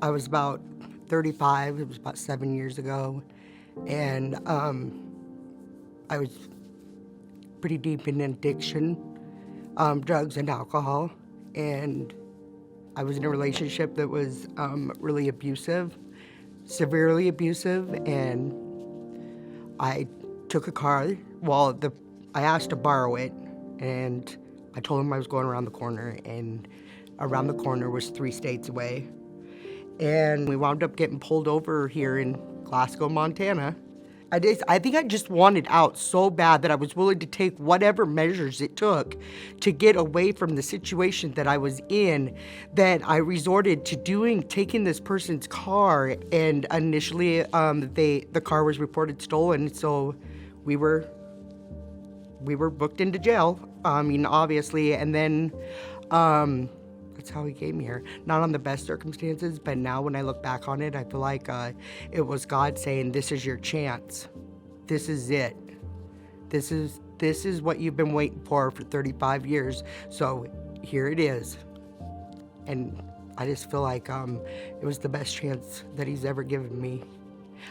I was about 35. It was about 7 years ago. And I was pretty deep in addiction, drugs and alcohol. And I was in a relationship that was really abusive, severely abusive. And I took a car. Well, I asked to borrow it. And I told him I was going around the corner. And around the corner was 3 states away. And we wound up getting pulled over here in Glasgow, Montana. I think I just wanted out so bad that I was willing to take whatever measures it took to get away from the situation that I was in, that I resorted to taking this person's car. And initially, the car was reported stolen, so we were booked into jail. Obviously, and then that's how he came here. Not on the best circumstances, but now when I look back on it, I feel like it was God saying, "This is your chance. This is it. This is what you've been waiting for 35 years. So here it is." And I just feel like it was the best chance that he's ever given me.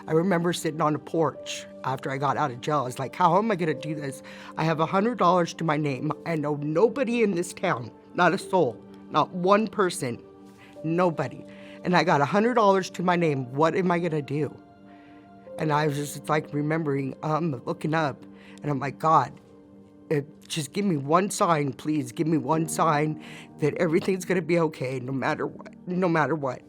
I remember sitting on a porch after I got out of jail. I was like, how am I gonna do this? I have $100 to my name. I know nobody in this town, not a soul. Not one person, nobody. And I got $100 to my name. What am I gonna do? And I was just like remembering, looking up, and I'm like, God, just give me one sign, please. Give me one sign that everything's gonna be okay, no matter what.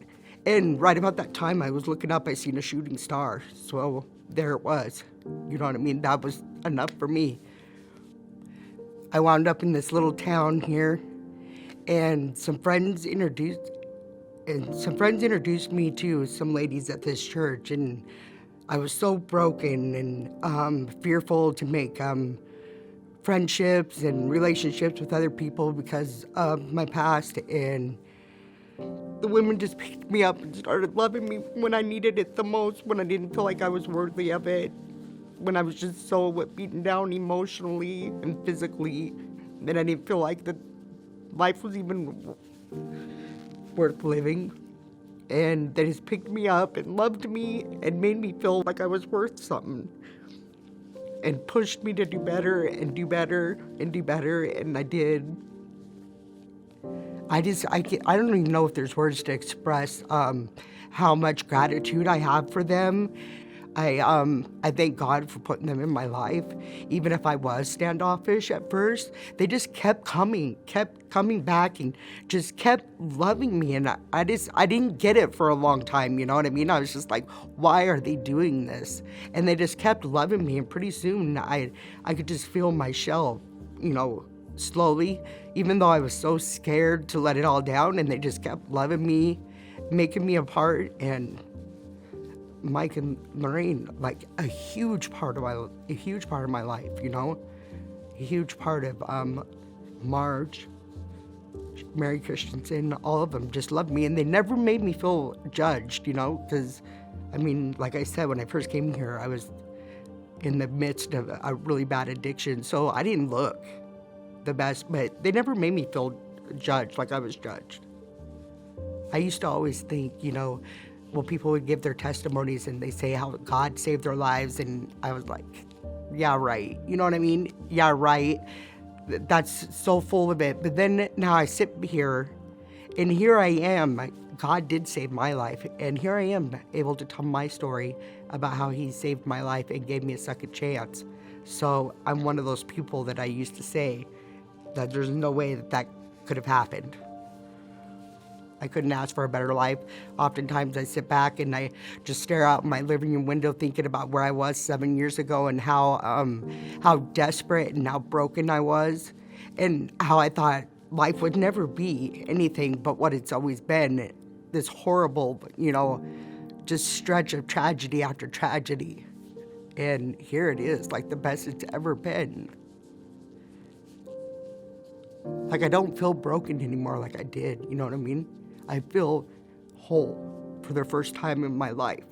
And right about that time I was looking up, I seen a shooting star. So there it was. You know what I mean? That was enough for me. I wound up in this little town here. And some friends introduced me to some ladies at this church, and I was so broken and fearful to make friendships and relationships with other people because of my past. And the women just picked me up and started loving me when I needed it the most, when I didn't feel like I was worthy of it, when I was just so beaten down emotionally and physically that I didn't feel like that life was even worth living. And they just picked me up and loved me and made me feel like I was worth something and pushed me to do better and do better and do better, and I did. I don't even know if there's words to express how much gratitude I have for them. I thank God for putting them in my life. Even if I was standoffish at first, they just kept coming back and just kept loving me. And I didn't get it for a long time, you know what I mean? I was just like, why are they doing this? And they just kept loving me, and pretty soon I could just feel my shell, slowly, even though I was so scared to let it all down, and they just kept loving me, making me a part. And Mike and Lorraine, like a huge part of my life, a huge part of Marge, Mary Christensen, all of them just loved me, and they never made me feel judged, because, like I said, when I first came here, I was in the midst of a really bad addiction, so I didn't look the best, but they never made me feel judged like I was judged. I used to always think, well, people would give their testimonies and they say how God saved their lives, and I was like, yeah, right. You know what I mean? Yeah, right. That's so full of it. But then now I sit here, and here I am. God did save my life, and here I am able to tell my story about how he saved my life and gave me a second chance. So I'm one of those people that I used to say that there's no way that could have happened. I couldn't ask for a better life. Oftentimes I sit back and I just stare out my living room window thinking about where I was 7 years ago and how desperate and how broken I was, and how I thought life would never be anything but what it's always been, this horrible, just stretch of tragedy after tragedy. And here it is, like the best it's ever been. Like, I don't feel broken anymore like I did, you know what I mean? I feel whole for the first time in my life.